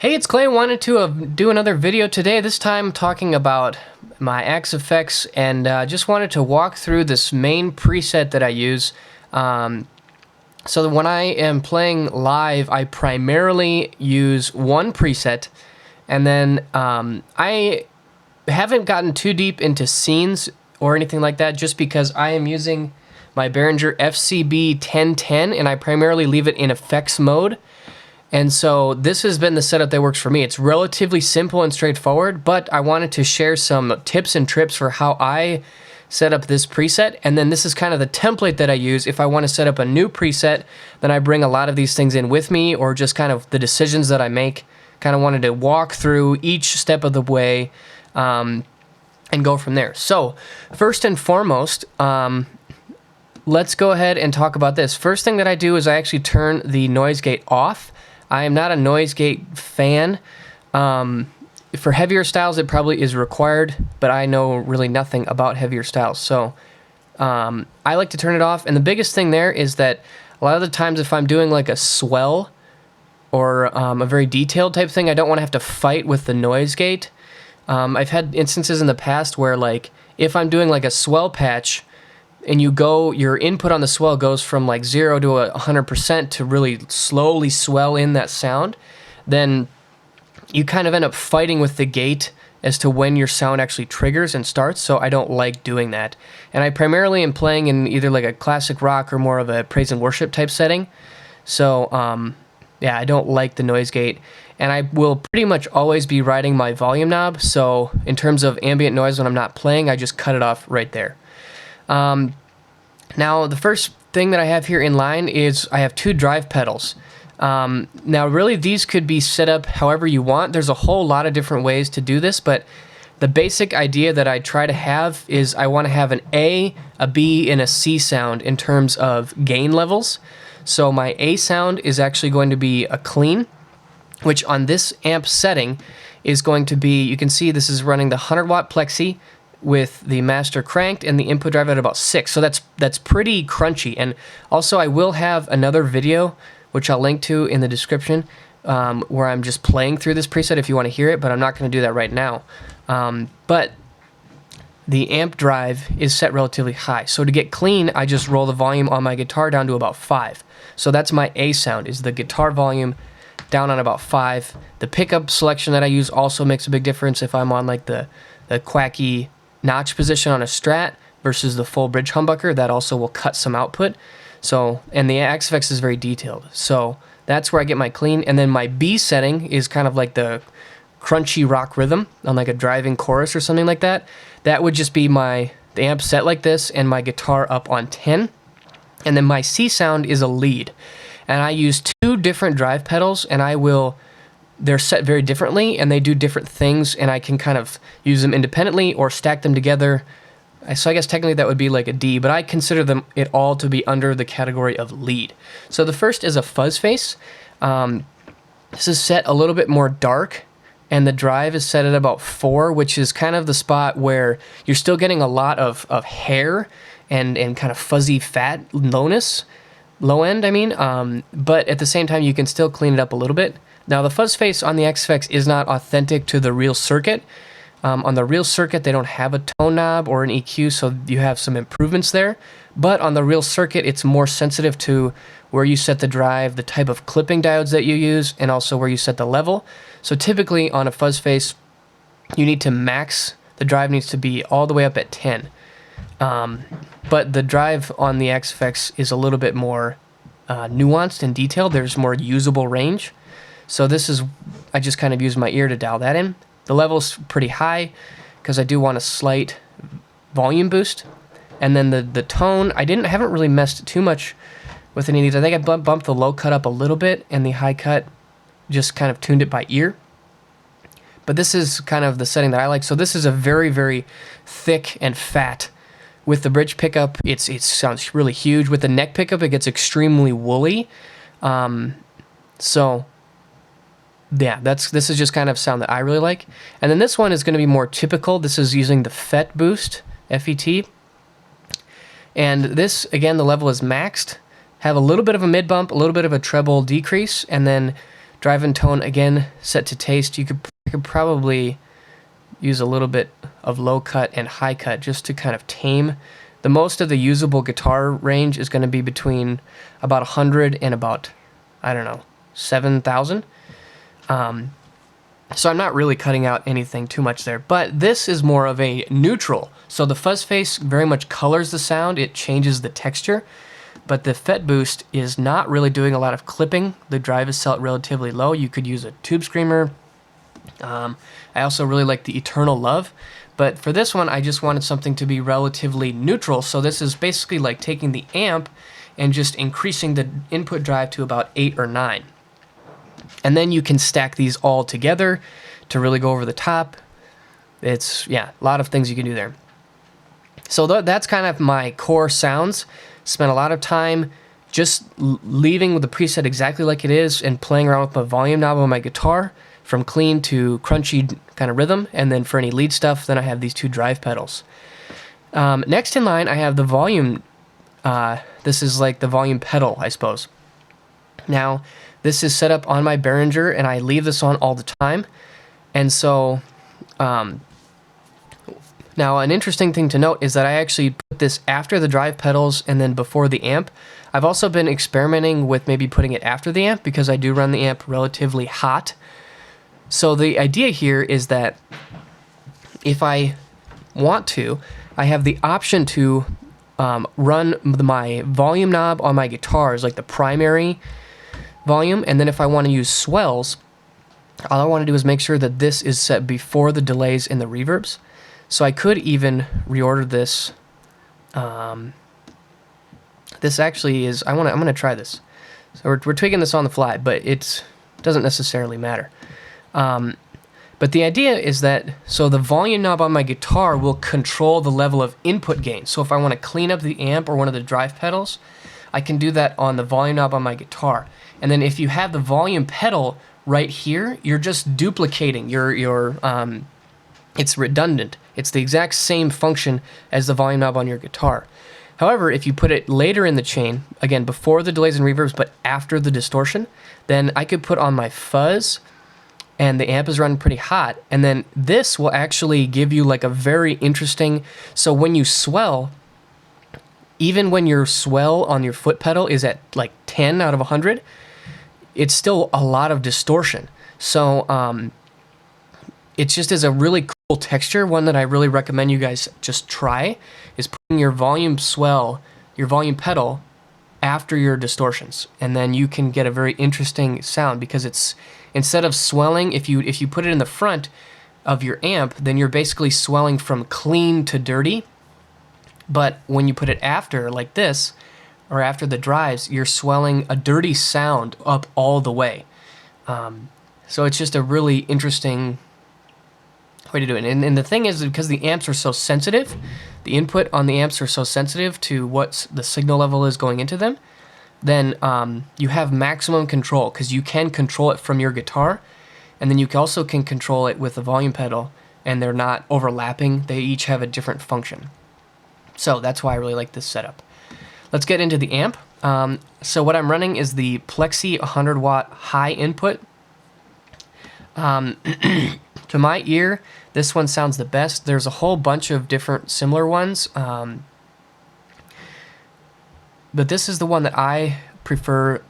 Hey, it's Clay. Wanted to do another video today, this time talking about my Axe effects, and just wanted to walk through this main preset that I use. So that when I am playing live, I primarily use one preset, and then I haven't gotten too deep into scenes or anything like that, just because I am using my Behringer FCB 1010, and I primarily leave it in effects mode. And so this has been the setup that works for me. It's relatively simple and straightforward, but I wanted to share some tips and trips for how I set up this preset. And then this is kind of the template that I use. If I want to set up a new preset, then I bring a lot of these things in with me, or just kind of the decisions that I make. Kind of wanted to walk through each step of the way and go from there. So first and foremost, let's go ahead and talk about this. First thing that I do is I actually turn the noise gate off. I am not a noise gate fan. For heavier styles, it probably is required, but I know really nothing about heavier styles. So I like to turn it off. And the biggest thing there is that a lot of the times if I'm doing like a swell or a very detailed type thing, I don't want to have to fight with the noise gate. I've had instances in the past where, like, if I'm doing like a swell patch, and your input on the swell goes from like 0 to 100% to really slowly swell in that sound, then you kind of end up fighting with the gate as to when your sound actually triggers and starts, so I don't like doing that. And I primarily am playing in either like a classic rock or more of a praise and worship type setting, so yeah, I don't like the noise gate. And I will pretty much always be riding my volume knob, so in terms of ambient noise when I'm not playing, I just cut it off right there. Now, the first thing that I have here in line is I have two drive pedals. Now, really, these could be set up however you want. There's a whole lot of different ways to do this, but the basic idea that I try to have is I want to have an A, a B, and a C sound in terms of gain levels. So my A sound is actually going to be a clean, which on this amp setting is going to be, you can see this is running the 100-watt plexi with the master cranked and the input drive at about 6. So that's pretty crunchy. And also I will have another video, which I'll link to in the description, where I'm just playing through this preset if you want to hear it, but I'm not going to do that right now. But the amp drive is set relatively high. So to get clean, I just roll the volume on my guitar down to about 5. So that's my A sound, is the guitar volume down on about 5. The pickup selection that I use also makes a big difference if I'm on like the quacky notch position on a Strat versus the full bridge humbucker. That also will cut some output. So, and the Axe effects is very detailed. So that's where I get my clean. And then my B setting is kind of like the crunchy rock rhythm on like a driving chorus or something like that. That would just be the amp set like this and my guitar up on 10. And then my C sound is a lead. And I use two different drive pedals, and they're set very differently, and they do different things, and I can kind of use them independently or stack them together. So I guess technically that would be like a D, but I consider it all to be under the category of lead. So the first is a fuzz face. This is set a little bit more dark, and the drive is set at about 4, which is kind of the spot where you're still getting a lot of hair and kind of fuzzy fat low end, I mean, but at the same time you can still clean it up a little bit. Now, the fuzz face on the Axe effects is not authentic to the real circuit. On the real circuit, they don't have a tone knob or an EQ, so you have some improvements there. But on the real circuit, it's more sensitive to where you set the drive, the type of clipping diodes that you use, and also where you set the level. So typically on a fuzz face, you need to max, the drive needs to be all the way up at 10. But the drive on the Axe effects is a little bit more nuanced and detailed. There's more usable range. So I just kind of use my ear to dial that in. The level's pretty high because I do want a slight volume boost. And then the tone, haven't really messed too much with any of these. I think I bumped the low cut up a little bit, and the high cut just kind of tuned it by ear. But this is kind of the setting that I like. So this is a very, very thick and fat. With the bridge pickup, it sounds really huge. With the neck pickup, it gets extremely woolly. So yeah, this is just kind of sound that I really like. And then this one is going to be more typical. This is using the FET boost, FET. And this, again, the level is maxed. Have a little bit of a mid bump, a little bit of a treble decrease, and then Drive and tone, again, set to taste. You could probably use a little bit of low cut and high cut just to kind of tame. The most of the usable guitar range is going to be between about 100 and about, I don't know, 7,000. So I'm not really cutting out anything too much there, but this is more of a neutral. So the fuzz face very much colors the sound, it changes the texture, but the FET boost is not really doing a lot of clipping. The drive is set relatively low. You could use a tube screamer. I also really like the Eternal Love, but for this one I just wanted something to be relatively neutral. So this is basically like taking the amp and just increasing the input drive to about 8 or 9. And then you can stack these all together to really go over the top. It's, yeah, a lot of things you can do there. So that's kind of my core sounds. Spent a lot of time just leaving the preset exactly like it is and playing around with my volume knob on my guitar from clean to crunchy kind of rhythm. And then for any lead stuff, then I have these two drive pedals. Next in line, I have the volume. This is like the volume pedal, I suppose. Now, this is set up on my Behringer, and I leave this on all the time. And so, now an interesting thing to note is that I actually put this after the drive pedals and then before the amp. I've also been experimenting with maybe putting it after the amp because I do run the amp relatively hot. So the idea here is that if I want to, I have the option to run my volume knob on my guitar as like the primary volume, and then if I want to use swells, all I want to do is make sure that this is set before the delays and the reverbs. So I could even reorder this. This actually is, I'm gonna try this. So we're tweaking this on the fly, but it doesn't necessarily matter. But the idea is that, so the volume knob on my guitar will control the level of input gain. So if I want to clean up the amp or one of the drive pedals, I can do that on the volume knob on my guitar. And then if you have the volume pedal right here, you're just duplicating it's redundant. It's the exact same function as the volume knob on your guitar. However, if you put it later in the chain, again, before the delays and reverbs, but after the distortion, then I could put on my fuzz, and the amp is running pretty hot, and then this will actually give you like a very interesting, so when you swell, even when your swell on your foot pedal is at like 10 out of 100, it's still a lot of distortion. So it just is a really cool texture. One that I really recommend you guys just try is putting your volume swell, your volume pedal after your distortions, and then you can get a very interesting sound because it's, instead of swelling, if you put it in the front of your amp, then you're basically swelling from clean to dirty. But when you put it after, like this, or after the drives, you're swelling a dirty sound up all the way. So it's just a really interesting way to do it. And the thing is, because the amps are so sensitive, the input on the amps are so sensitive to what the signal level is going into them, then you have maximum control because you can control it from your guitar, and then you also can control it with the volume pedal, and they're not overlapping. They each have a different function. So that's why I really like this setup. Let's get into the amp. So what I'm running is the Plexi 100 watt high input. To my ear, this one sounds the best. There's a whole bunch of different similar ones, but this is the one that I prefer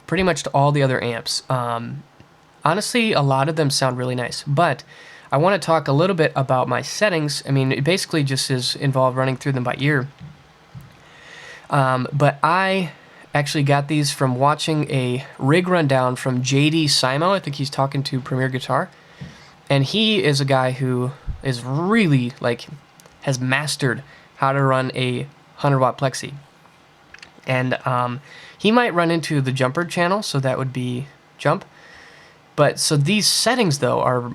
pretty much to all the other amps. Honestly, a lot of them sound really nice, but I want to talk a little bit about my settings. I mean, it basically just is involved running through them by ear. But I actually got these from watching a rig rundown from JD Simo. I think he's talking to Premier Guitar. And he is a guy who is really, like, has mastered how to run a 100 watt Plexi. And he might run into the jumper channel, so that would be jump. But so these settings, though, are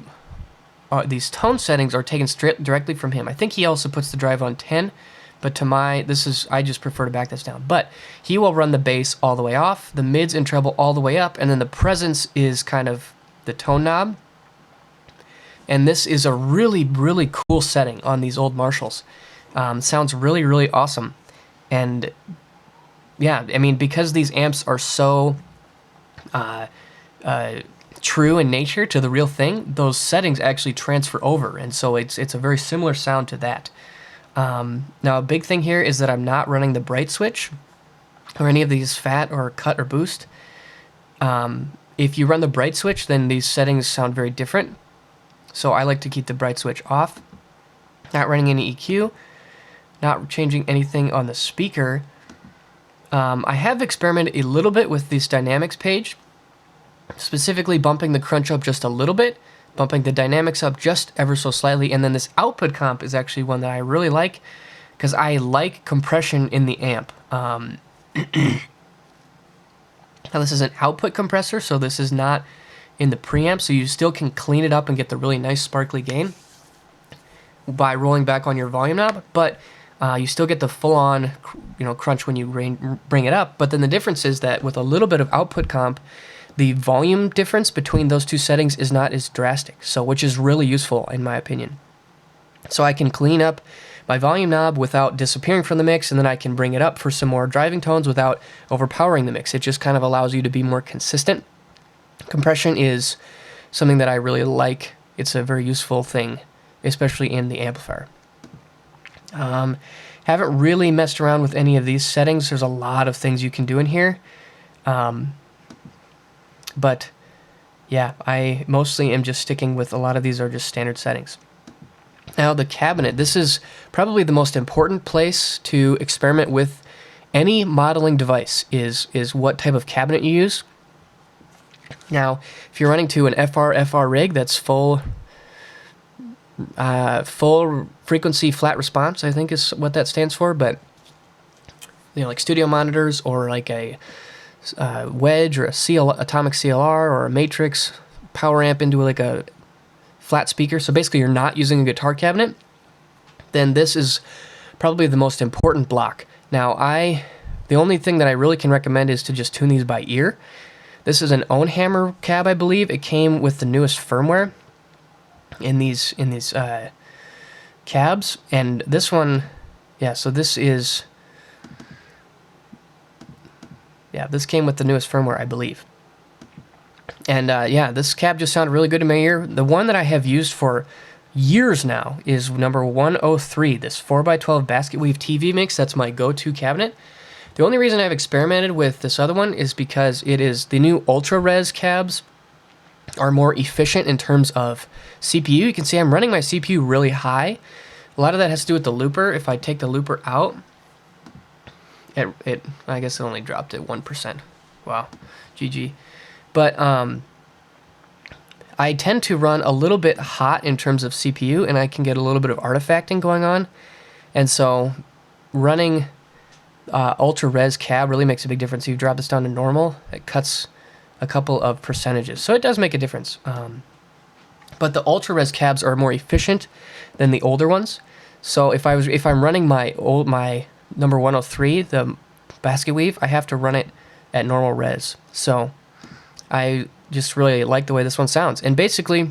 these tone settings are taken straight directly from him. I think he also puts the drive on 10, but to my, I just prefer to back this down. But he will run the bass all the way off, the mids and treble all the way up, and then the presence is kind of the tone knob. And this is a really, really cool setting on these old Marshalls. Sounds really, really awesome. And yeah, I mean, because these amps are so true in nature to the real thing, those settings actually transfer over, and so it's a very similar sound to that. Now a big thing here is that I'm not running the bright switch or any of these fat or cut or boost. If you run the bright switch, then these settings sound very different. So I like to keep the bright switch off, not running any EQ, not changing anything on the speaker. I have experimented a little bit with this dynamics page, specifically bumping the crunch up just a little bit, bumping the dynamics up just ever so slightly, and then this output comp is actually one that I really like because I like compression in the amp. Now this is an output compressor, so this is not in the preamp, so you still can clean it up and get the really nice sparkly gain by rolling back on your volume knob, but you still get the full-on, crunch when you bring it up. But then the difference is that with a little bit of output comp, the volume difference between those two settings is not as drastic, so which is really useful in my opinion. So I can clean up my volume knob without disappearing from the mix, and then I can bring it up for some more driving tones without overpowering the mix. It just kind of allows you to be more consistent. Compression is something that I really like. It's a very useful thing, especially in the amplifier. Haven't really messed around with any of these settings. There's a lot of things you can do in here. But yeah, I mostly am just sticking with a lot of these are just standard settings. Now the cabinet, this is probably the most important place to experiment with any modeling device is what type of cabinet you use. Now, if you're running to an FR rig that's full frequency flat response, I think is what that stands for, but like studio monitors or like a wedge or a atomic CLR or a matrix power amp into like a flat speaker, so basically you're not using a guitar cabinet, then this is probably the most important block. Now the only thing that I really can recommend is to just tune these by ear. This is an Ownhammer cab, I believe. It came with the newest firmware in these cabs, and this one, so this came with the newest firmware, I believe. And this cab just sounded really good in my ear. The one that I have used for years now is number 103, this 4x12 basket weave TV mix. That's my go-to cabinet. The only reason I've experimented with this other one is because it is the new Ultra Res cabs are more efficient in terms of CPU. You can see I'm running my CPU really high. A lot of that has to do with the looper. If I take the looper out, I guess it only dropped at 1%. Wow, GG. But I tend to run a little bit hot in terms of CPU, and I can get a little bit of artifacting going on. And so running Ultra Res cab really makes a big difference. If you drop this down to normal, it cuts a couple of percentages. So it does make a difference. But the Ultra Res cabs are more efficient than the older ones. So if I'm running my number 103, the basket weave, I have to run it at normal res. So I just really like the way this one sounds. And basically,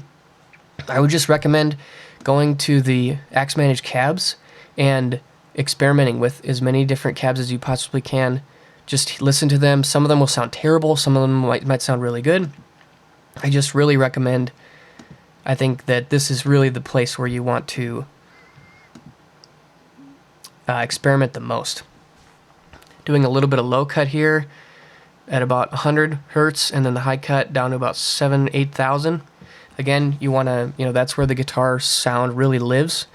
I would just recommend going to the Axe Manage cabs and experimenting with as many different cabs as you possibly can. Just listen to them. Some of them will sound terrible. Some of them might sound really good. I just really recommend, I think that this is really the place where you want to experiment the most. Doing a little bit of low cut here at about 100 hertz, and then the high cut down to about 8,000. Again, you want to, that's where the guitar sound really lives,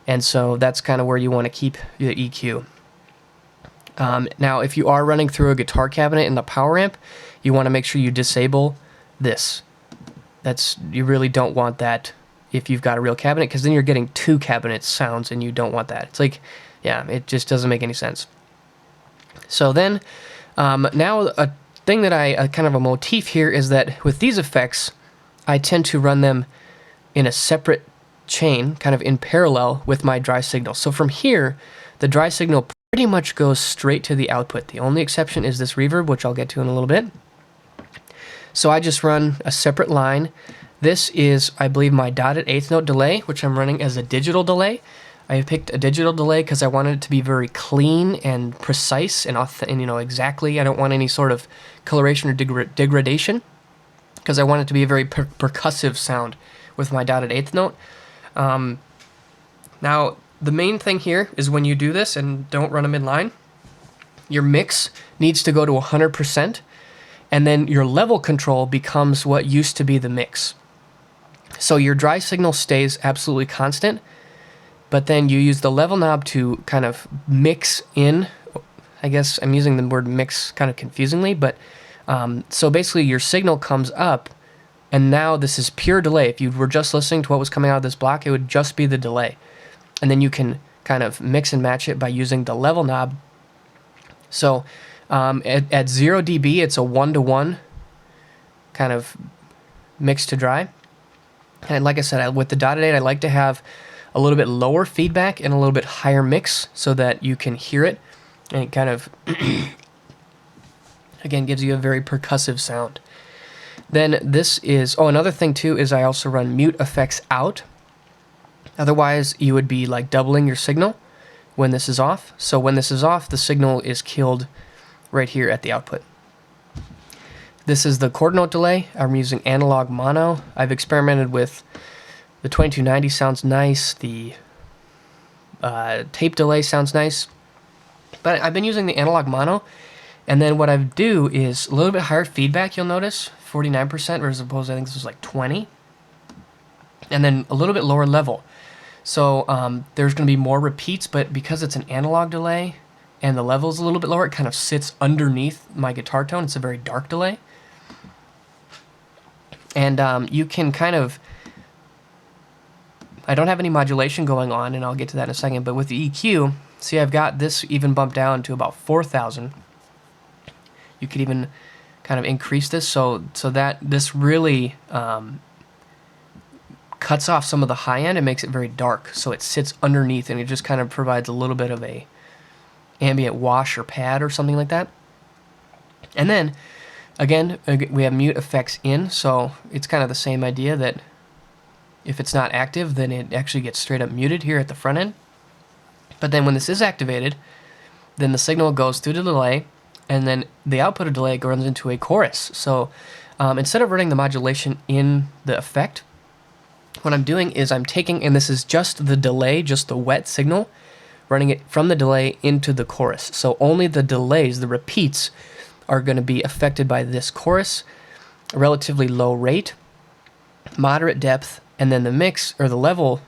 and so that's kind of where you want to keep the EQ. Now, if you are running through a guitar cabinet in the power amp, you want to make sure you disable this. You really don't want that if you've got a real cabinet, because then you're getting two cabinet sounds, and you don't want that. It's like, it just doesn't make any sense. So then, now a thing that kind of a motif here is that with these effects, I tend to run them in a separate chain, kind of in parallel with my dry signal. So from here, the dry signal pretty much goes straight to the output. The only exception is this reverb, which I'll get to in a little bit. So I just run a separate line. This is, I believe, my dotted eighth note delay, which I'm running as a digital delay. I picked a digital delay because I wanted it to be very clean and precise and exactly. I don't want any sort of coloration or degradation. because I want it to be a very percussive sound with my dotted eighth note. Now, the main thing here is when you do this and don't run them in line, your mix needs to go to 100%, and then your level control becomes what used to be the mix. So your dry signal stays absolutely constant, but then you use the level knob to kind of mix in. I guess I'm using the word mix kind of confusingly, but so basically your signal comes up, and now this is pure delay. If you were just listening to what was coming out of this block, it would just be the delay. And then you can kind of mix and match it by using the level knob. So at 0 dB, it's a 1-to-1 kind of mix to dry. And like I said, with the dotted 8, I like to have a little bit lower feedback and a little bit higher mix so that you can hear it. And it kind of, again, gives you a very percussive sound. Then this is, another thing too is I also run mute effects out. Otherwise, you would be like doubling your signal when this is off. So when this is off, the signal is killed right here at the output. This is the quarter note delay. I'm using analog mono. I've experimented with the 2290 sounds nice. The tape delay sounds nice. But I've been using the analog mono. And then what I do is a little bit higher feedback, you'll notice. 49% versus opposed, I think this was like 20. And then a little bit lower level. So there's going to be more repeats, but because it's an analog delay and the level's a little bit lower, it kind of sits underneath my guitar tone. It's a very dark delay. And you can kind of, I don't have any modulation going on, and I'll get to that in a second, but with the EQ, see, I've got this even bumped down to about 4,000. You could even kind of increase this so that this really cuts off some of the high end and makes it very dark, so it sits underneath and it just kind of provides a little bit of a ambient wash or pad or something like that. And then again, we have mute effects in, so it's kind of the same idea that if it's not active, then it actually gets straight up muted here at the front end. But then when this is activated, then the signal goes through the delay, and then the output of delay runs into a chorus. So instead of running the modulation in the effect, what I'm doing is I'm taking, and this is just the delay, just the wet signal, running it from the delay into the chorus. So only the delays, the repeats, are going to be affected by this chorus, a relatively low rate, moderate depth, and then the mix, or the level,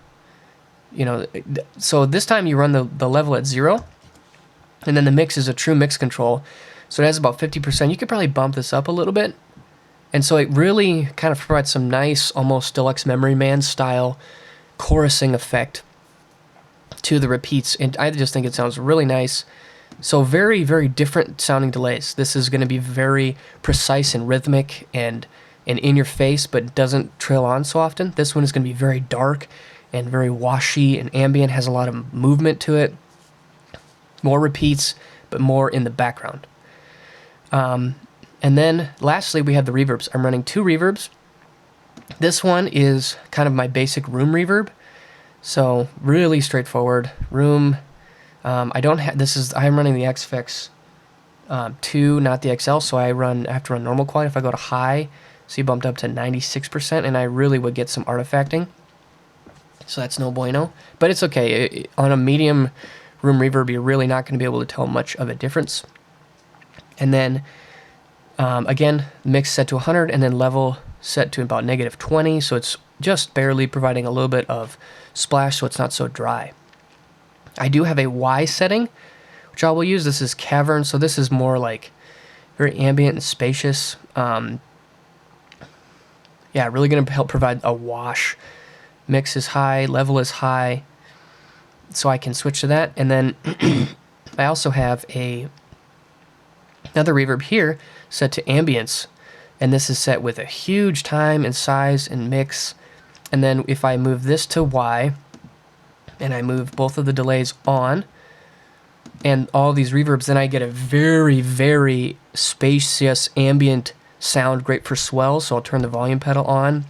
so this time you run the level at 0, and then the mix is a true mix control, so it has about 50%. You could probably bump this up a little bit, and so it really kind of provides some nice, almost Deluxe Memory Man style chorusing effect to the repeats, and I just think it sounds really nice. So very, very different sounding delays. This is going to be very precise and rhythmic and in your face, but doesn't trail on so often. This one is going to be very dark and very washy and ambient, has a lot of movement to it. More repeats, but more in the background. And then lastly, we have the reverbs. I'm running 2 reverbs. This one is kind of my basic room reverb. So really straightforward. Room. I'm running the XFX 2, not the XL, so I have to run normal quality. If I go to high, see bumped up to 96%, and I really would get some artifacting. So that's no bueno. But it's okay. On a medium room reverb, you're really not going to be able to tell much of a difference. And then, again, mix set to 100, and then level set to about -20, so it's just barely providing a little bit of splash, so it's not so dry. I do have a Y setting, which I will use. This is Cavern, so this is more like very ambient and spacious. Really going to help provide a wash. Mix is high, level is high, so I can switch to that. And then I also have another reverb here set to ambience, and this is set with a huge time and size and mix. And then if I move this to Y, and I move both of the delays on, and all these reverbs, then I get a very, very spacious ambient sound, great for swells, so I'll turn the volume pedal on.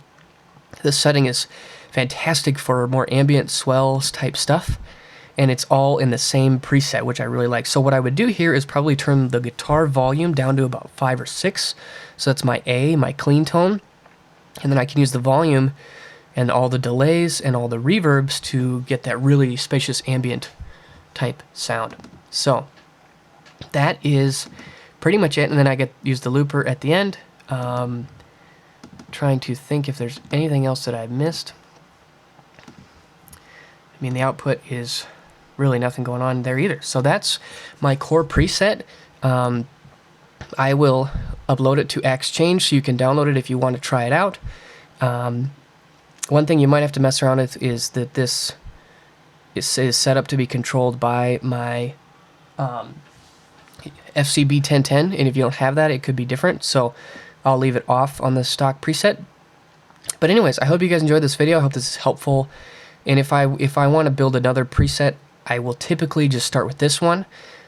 This setting is fantastic for more ambient swells type stuff, and it's all in the same preset, which I really like. So what I would do here is probably turn the guitar volume down to about 5 or 6, so that's my A, my clean tone, And then I can use the volume and all the delays and all the reverbs to get that really spacious ambient type sound. So that is pretty much it. And then I use the looper at the end. Trying to think if there's anything else that I've missed. I mean, the output is really nothing going on there either. So that's my core preset. I will upload it to Xchange so you can download it if you want to try it out. One thing you might have to mess around with is that this is set up to be controlled by my FCB 1010, and if you don't have that, it could be different. So I'll leave it off on the stock preset. But anyways, I hope you guys enjoyed this video. I hope this is helpful. And if I want to build another preset, I will typically just start with this one,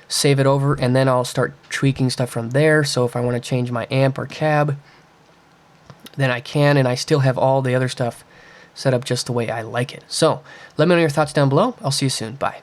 save it over, and then I'll start tweaking stuff from there. So if I want to change my amp or cab, then I can, and I still have all the other stuff set up just the way I like it. So let me know your thoughts down below. I'll see you soon. Bye.